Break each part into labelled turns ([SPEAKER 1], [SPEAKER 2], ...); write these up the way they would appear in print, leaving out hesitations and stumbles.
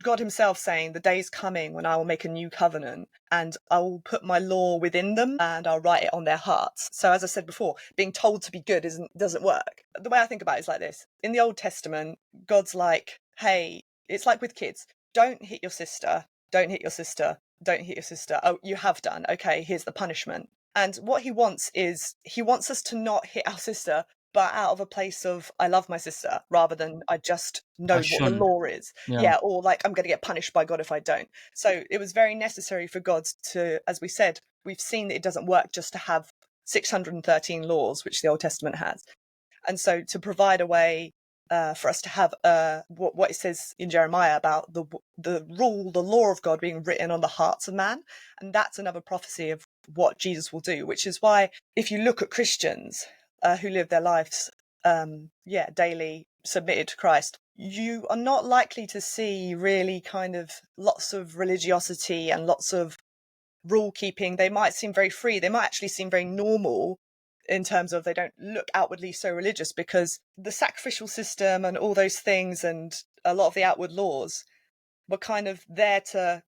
[SPEAKER 1] God himself saying, the day's coming when I will make a new covenant and I will put my law within them and I'll write it on their hearts. So as I said before, being told to be good doesn't work. The way I think about it is like this. In the Old Testament, God's like, hey, it's like with kids. Don't hit your sister. Don't hit your sister. Don't hit your sister. Oh, you have done. Okay, here's the punishment. And what he wants is, he wants us to not hit our sister, but out of a place of, I love my sister, rather than I just know what the law is.
[SPEAKER 2] Yeah.
[SPEAKER 1] Or like, I'm going to get punished by God if I don't. So it was very necessary for God to, as we said, we've seen that it doesn't work just to have 613 laws, which the Old Testament has. And so to provide a way for us to have what it says in Jeremiah about the law of God being written on the hearts of man. And that's another prophecy of what Jesus will do, which is why if you look at Christians who live their lives daily submitted to Christ, you are not likely to see really kind of lots of religiosity and lots of rule keeping. They might seem very free. They might actually seem very normal in terms of they don't look outwardly so religious, because the sacrificial system and all those things and a lot of the outward laws were kind of there to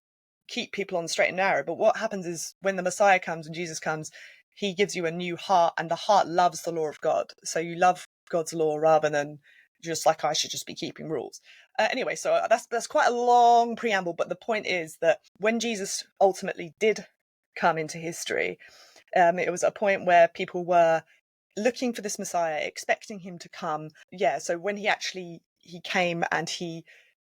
[SPEAKER 1] keep people on the straight and narrow. But what happens is when the Messiah comes and Jesus comes, he gives you a new heart, and the heart loves the law of God. So you love God's law rather than just like, I should just be keeping rules. Anyway, so that's quite a long preamble, but the point is that when Jesus ultimately did come into history, it was a point where people were looking for this Messiah, expecting him to come. Yeah, so when he came, and he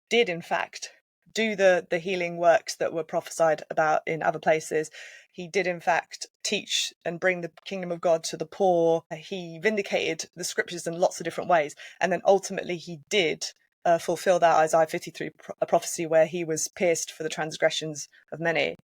[SPEAKER 1] did in fact do the healing works that were prophesied about in other places. He did in fact teach and bring the kingdom of God to the poor. He vindicated the scriptures in lots of different ways. And then ultimately he did fulfill that Isaiah 53 prophecy where he was pierced for the transgressions of many